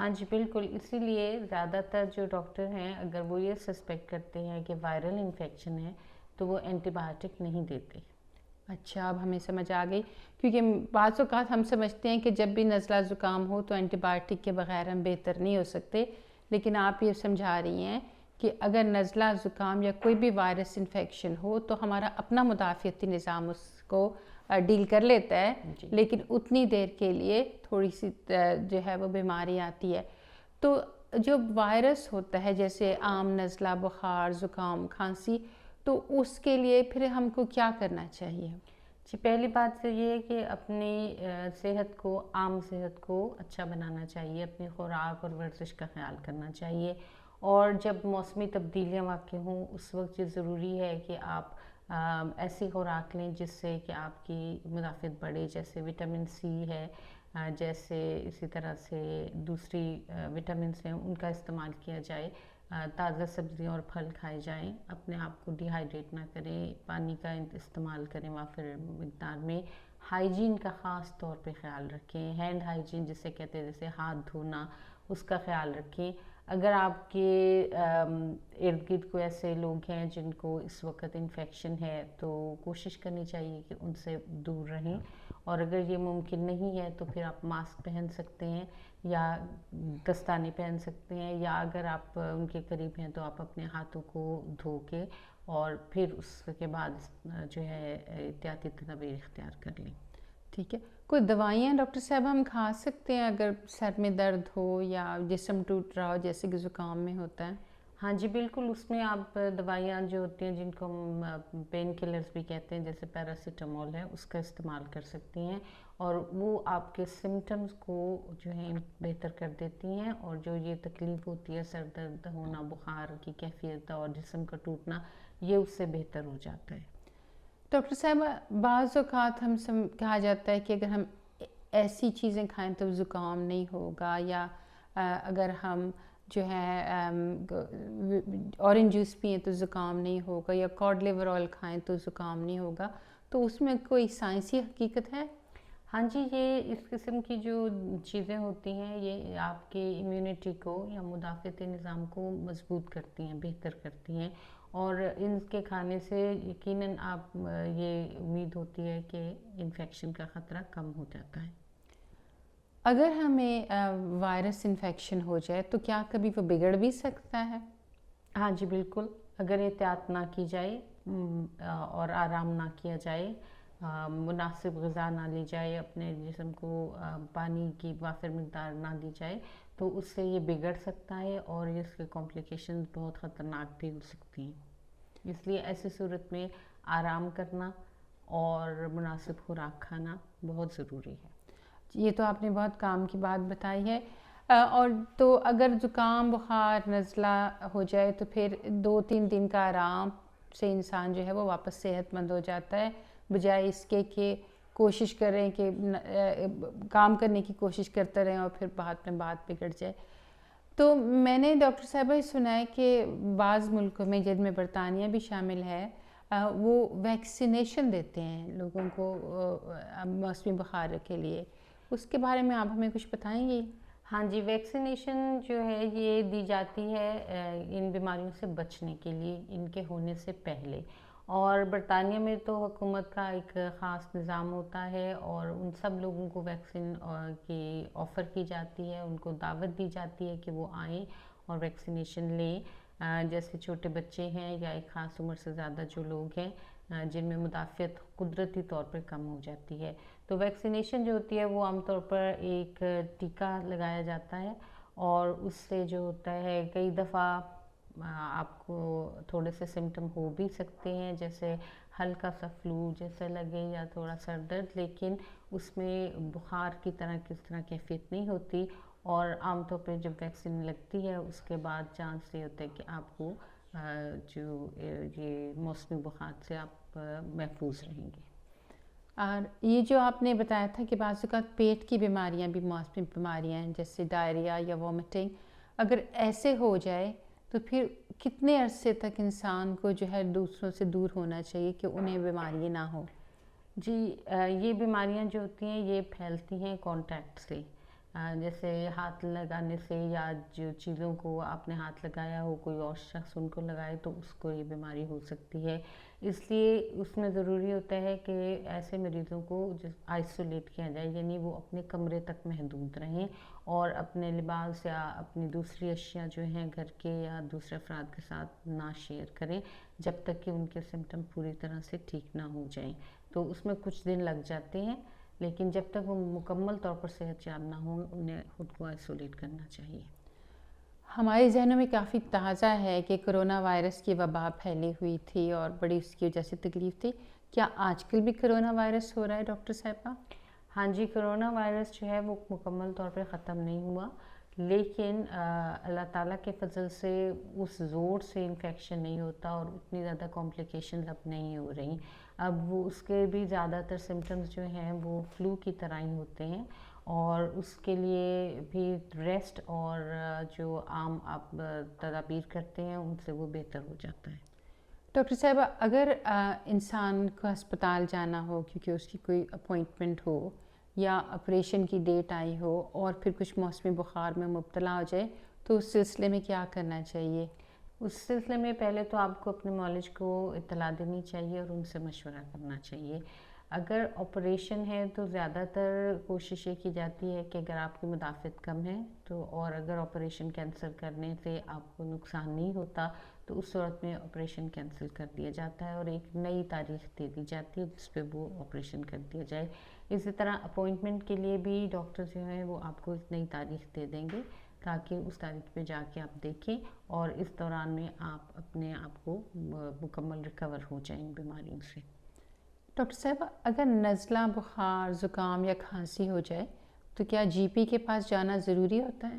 ہاں جی بالکل، اسی لیے زیادہ تر جو ڈاکٹر ہیں اگر وہ یہ سسپیکٹ کرتے ہیں کہ وائرل انفیکشن ہے تو وہ اینٹی بایوٹک نہیں دیتے۔ اچھا، اب ہمیں سمجھ آ گئی، کیونکہ بعض اوقات ہم سمجھتے ہیں کہ جب بھی نزلہ زکام ہو تو اینٹی بایوٹک کے بغیر ہم بہتر نہیں ہو سکتے، لیکن آپ یہ سمجھا رہی ہیں کہ اگر نزلہ زکام یا کوئی بھی وائرس انفیکشن ہو تو ہمارا اپنا مدافعتی نظام اس کو ڈیل کر لیتا ہے، لیکن اتنی دیر کے لیے تھوڑی سی جو ہے وہ بیماری آتی ہے۔ تو جو وائرس ہوتا ہے جیسے عام نزلہ، بخار، زکام، کھانسی، تو اس کے لیے پھر ہم کو کیا کرنا چاہیے؟ جی پہلی بات تو یہ ہے کہ اپنی صحت کو، عام صحت کو اچھا بنانا چاہیے، اپنی خوراک اور ورزش کا خیال کرنا چاہیے، اور جب موسمی تبدیلیاں واقع ہوں اس وقت یہ ضروری ہے کہ آپ ایسی خوراک لیں جس سے کہ آپ کی مدافعت بڑھے، جیسے وٹامن سی ہے، جیسے اسی طرح سے دوسری وٹامنس ہیں ان کا استعمال کیا جائے، تازہ سبزیاں اور پھل کھائے جائیں، اپنے آپ کو ڈی ہائیڈریٹ نہ کریں، پانی کا استعمال کریں وافر مقدار میں، ہائیجین کا خاص طور پہ خیال رکھیں، ہینڈ ہائیجین جسے کہتے ہیں، جیسے ہاتھ دھونا، اس کا خیال رکھیں۔ اگر آپ کے ارد گرد کوئی ایسے لوگ ہیں جن کو اس وقت انفیکشن ہے تو کوشش کرنی چاہیے کہ ان سے دور رہیں، اور اگر یہ ممکن نہیں ہے تو پھر آپ ماسک پہن سکتے ہیں یا دستانے پہن سکتے ہیں، یا اگر آپ ان کے قریب ہیں تو آپ اپنے ہاتھوں کو دھو کے اور پھر اس کے بعد جو ہے احتیاطی تدابیر اختیار کر لیں۔ ٹھیک ہے، کوئی دوائیاں ڈاکٹر صاحب ہم کھا سکتے ہیں اگر سر میں درد ہو یا جسم ٹوٹ رہا ہو جیسے کہ زکام میں ہوتا ہے؟ ہاں جی بالکل، اس میں آپ دوائیاں جو ہوتی ہیں جن کو ہم پین کلرز بھی کہتے ہیں جیسے پیراسیٹامول ہے، اس کا استعمال کر سکتی ہیں، اور وہ آپ کے سمٹمز کو جو ہے بہتر کر دیتی ہیں، اور جو یہ تکلیف ہوتی ہے سر درد ہونا، بخار کی کیفیت اور جسم کا ٹوٹنا، یہ اس سے بہتر ہو جاتا ہے۔ ڈاکٹر صاحب بعض اوقات کہا جاتا ہے کہ اگر ہم ایسی چیزیں کھائیں تو زکام نہیں ہوگا، یا اگر ہم جو ہے اورنج جوس پئیں تو زکام نہیں ہوگا، یا کارڈ لیور آئل کھائیں تو زکام نہیں ہوگا، تو اس میں کوئی سائنسی حقیقت ہے؟ ہاں جی، یہ اس قسم کی جو چیزیں ہوتی ہیں یہ آپ کے امیونٹی کو یا مدافعتی نظام کو مضبوط کرتی ہیں، بہتر کرتی ہیں، اور ان کے کھانے سے یقیناً آپ یہ امید ہوتی ہے کہ انفیکشن کا خطرہ کم ہو جاتا ہے۔ اگر ہمیں وائرس انفیکشن ہو جائے تو کیا کبھی وہ بگڑ بھی سکتا ہے؟ ہاں جی بالکل، اگر احتیاط نہ کی جائے اور آرام نہ کیا جائے، مناسب غذا نہ لی جائے، اپنے جسم کو پانی کی وافر مقدار نہ دی جائے تو اس سے یہ بگڑ سکتا ہے، اور اس کے کمپلیکیشنز بہت خطرناک بھی ہو سکتی ہیں۔ اس لیے ایسی صورت میں آرام کرنا اور مناسب خوراک کھانا بہت ضروری ہے۔ یہ تو آپ نے بہت کام کی بات بتائی ہے، اور تو اگر زکام، بخار، نزلہ ہو جائے تو پھر 2-3 دن کا آرام سے انسان جو ہے وہ واپس صحت مند ہو جاتا ہے، بجائے اس کے کہ کوشش کریں کہ کام کرنے کی کوشش کرتے رہیں اور پھر بعد میں بات بگڑ جائے۔ تو میں نے ڈاکٹر صاحبہ سنا ہے کہ بعض ملکوں میں جن میں برطانیہ بھی شامل ہے وہ ویکسینیشن دیتے ہیں لوگوں کو موسمی بخار کے لیے، اس کے بارے میں آپ ہمیں کچھ بتائیں گی؟ ہاں جی، ویکسینیشن جو ہے یہ دی جاتی ہے ان بیماریوں سے بچنے کے لیے، ان کے ہونے سے پہلے، اور برطانیہ میں تو حکومت کا ایک خاص نظام ہوتا ہے، اور ان سب لوگوں کو ویکسین کی آفر کی جاتی ہے، ان کو دعوت دی جاتی ہے کہ وہ آئیں اور ویکسینیشن لیں، جیسے چھوٹے بچے ہیں یا ایک خاص عمر سے زیادہ جو لوگ ہیں جن میں مدافعت قدرتی طور پر کم ہو جاتی ہے۔ تو ویکسینیشن جو ہوتی ہے وہ عام طور پر ایک ٹیکہ لگایا جاتا ہے، اور اس سے جو ہوتا ہے کئی دفعہ آپ کو تھوڑے سے سمٹم ہو بھی سکتے ہیں، جیسے ہلکا سا فلو جیسا لگے یا تھوڑا سر درد، لیکن اس میں بخار کی طرح کس طرح کیفیت نہیں ہوتی، اور عام طور پہ جب ویکسین لگتی ہے اس کے بعد چانس یہ ہوتا ہے کہ آپ کو جو یہ موسمی بخار سے آپ محفوظ رہیں گے۔ اور یہ جو آپ نے بتایا تھا کہ بعض اوقات پیٹ کی بیماریاں بھی موسمی بیماریاں ہیں جیسے ڈائریا یا وومٹنگ، اگر ایسے ہو جائے تو پھر کتنے عرصے تک انسان کو جو ہے دوسروں سے دور ہونا چاہیے کہ انہیں بیماری نہ ہو؟ جی یہ بیماریاں جو ہوتی ہیں یہ پھیلتی ہیں کانٹیکٹ سے، جیسے ہاتھ لگانے سے یا جو چیزوں کو آپ نے ہاتھ لگایا ہو کوئی اور شخص ان کو لگائے تو اس کو یہ بیماری ہو سکتی ہے. اس لیے اس میں ضروری ہوتا ہے کہ ایسے مریضوں کو آئسولیٹ کیا جائے، یعنی وہ اپنے کمرے تک محدود رہیں اور اپنے لباس یا اپنی دوسری اشیاء جو ہیں گھر کے یا دوسرے افراد کے ساتھ نہ شیئر کریں جب تک کہ ان کے سمٹم پوری طرح سے ٹھیک نہ ہو جائیں. تو اس میں کچھ دن لگ جاتے ہیں، لیکن جب تک وہ مکمل طور پر صحت یاب نہ ہوں انہیں خود کو آئسولیٹ کرنا چاہیے. ہمارے ذہنوں میں کافی تازہ ہے کہ کرونا وائرس کی وبا پھیلی ہوئی تھی اور بڑی اس کی وجہ سے تکلیف تھی. کیا آج کل بھی کرونا وائرس ہو رہا ہے ڈاکٹر صاحبہ؟ ہاں جی، کرونا وائرس جو ہے وہ مکمل طور پہ ختم نہیں ہوا، لیکن اللہ تعالیٰ کے فضل سے اس زور سے انفیکشن نہیں ہوتا اور اتنی زیادہ کمپلیکیشنز اب نہیں ہو رہی. اب وہ اس کے بھی زیادہ تر سمٹمز جو ہیں وہ فلو کی طرح ہی ہوتے ہیں اور اس کے لیے بھی ریسٹ اور جو عام آپ تدابیر کرتے ہیں ان سے وہ بہتر ہو جاتا ہے. ڈاکٹر صاحبہ اگر انسان کو ہسپتال جانا ہو کیونکہ اس کی کوئی اپوائنٹمنٹ ہو یا آپریشن کی ڈیٹ آئی ہو اور پھر کچھ موسمی بخار میں مبتلا ہو جائے تو اس سلسلے میں کیا کرنا چاہیے؟ اس سلسلے میں پہلے تو آپ کو اپنے معالج کو اطلاع دینی چاہیے اور ان سے مشورہ کرنا چاہیے. اگر آپریشن ہے تو زیادہ تر کوشش یہ کی جاتی ہے کہ اگر آپ کی مدافعت کم ہے تو اور اگر آپریشن کینسل کرنے سے آپ کو نقصان نہیں ہوتا تو اس صورت میں آپریشن کینسل کر دیا جاتا ہے اور ایک نئی تاریخ دے دی جاتی ہے جس پہ وہ آپریشن کر دیا جائے. اسی طرح اپوائنٹمنٹ کے لیے بھی ڈاکٹر جو ہیں وہ آپ کو ایک نئی تاریخ دے دیں گے تاکہ اس تاریخ پہ جا کے آپ دیکھیں اور اس دوران میں آپ اپنے آپ کو مکمل ریکور ہو جائیں ان بیماریوں سے. ڈاکٹر صاحبہ اگر نزلہ، بخار، زکام یا کھانسی ہو جائے تو کیا جی پی کے پاس جانا ضروری ہوتا ہے؟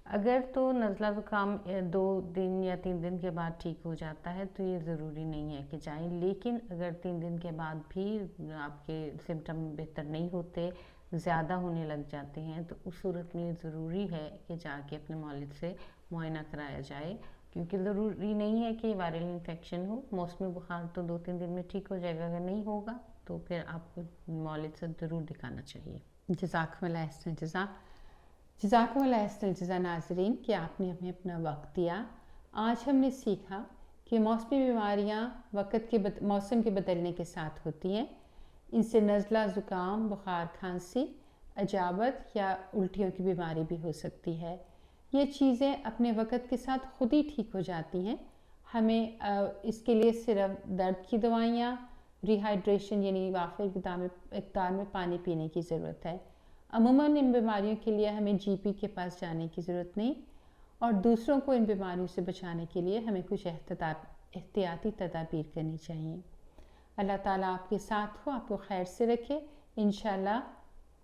اگر تو نزلہ زکام 2 دن یا 3 دن کے بعد ٹھیک ہو جاتا ہے تو یہ ضروری نہیں ہے کہ جائیں، لیکن اگر 3 دن کے بعد بھی آپ کے سمٹم بہتر نہیں ہوتے، زیادہ ہونے لگ جاتے ہیں تو اس صورت میں ضروری ہے کہ جا کے اپنے معالج سے معائنہ کرایا جائے، کیونکہ ضروری نہیں ہے کہ وائرل انفیکشن ہو. موسمی بخار تو 2-3 دن میں ٹھیک ہو جائے گا، اگر نہیں ہوگا تو پھر آپ کو معالج سے ضرور دکھانا چاہیے. جزاکم اللہ احسن الجزا. جزاکم اللہ احسن الجزا ناظرین کہ آپ نے ہمیں اپنا وقت دیا. آج ہم نے سیکھا کہ موسمی بیماریاں وقت کے موسم کے بدلنے کے ساتھ ہوتی ہیں. ان سے نزلہ، زکام، بخار، کھانسی، اجابت یا الٹیوں کی بیماری بھی ہو سکتی ہے. یہ چیزیں اپنے وقت کے ساتھ خود ہی ٹھیک ہو جاتی ہیں. ہمیں اس کے لیے صرف درد کی دوائیاں، ریہائیڈریشن یعنی وافر مقدار میں پانی پینے کی ضرورت ہے. عموماً ان بیماریوں کے لیے ہمیں جی پی کے پاس جانے کی ضرورت نہیں اور دوسروں کو ان بیماریوں سے بچانے کے لیے ہمیں کچھ احتیاطی تدابیر کرنی چاہیے. اللہ تعالیٰ آپ کے ساتھ ہو، آپ کو خیر سے رکھے. انشاءاللہ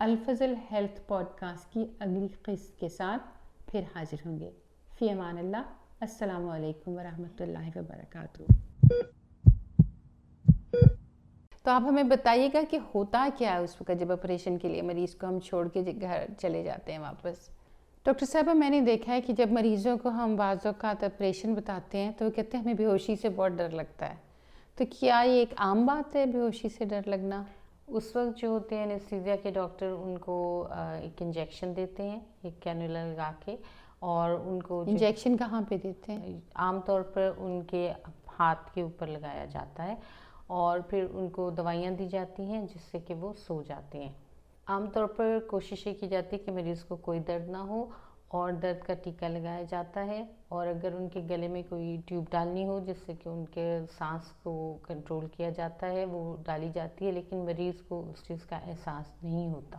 الفضل ہیلتھ پوڈ کاسٹ کی اگلی قسط کے ساتھ پھر حاضر ہوں گے. فی امان اللہ. السلام علیکم ورحمۃ اللہ وبرکاتہ. تو آپ ہمیں بتائیے گا کہ ہوتا کیا ہے اس وقت جب آپریشن کے لیے مریض کو ہم چھوڑ کے گھر چلے جاتے ہیں واپس؟ ڈاکٹر صاحبہ میں نے دیکھا ہے کہ جب مریضوں کو ہم بعض اوقات آپریشن بتاتے ہیں تو وہ کہتے ہیں ہمیں بے ہوشی سے بہت ڈر لگتا ہے. تو کیا یہ ایک عام بات ہے بے ہوشی سے ڈر لگنا؟ اس وقت جو ہوتے ہیں انیستھیزیا کے ڈاکٹر ان کو ایک انجیکشن دیتے ہیں، ایک کینولا لگا کے، اور ان کو انجیکشن کہاں پہ دیتے ہیں؟ عام طور پر ان کے ہاتھ کے اوپر لگایا جاتا ہے اور پھر ان کو دوائیاں دی جاتی ہیں جس سے کہ وہ سو جاتے ہیں. عام طور پر کوشش یہ کی جاتی ہے کہ مریض کو کوئی درد نہ ہو اور درد کا ٹیکا لگایا جاتا ہے، اور اگر ان کے گلے میں کوئی ٹیوب ڈالنی ہو جس سے کہ ان کے سانس کو کنٹرول کیا جاتا ہے وہ ڈالی جاتی ہے، لیکن مریض کو اس چیز کا احساس نہیں ہوتا.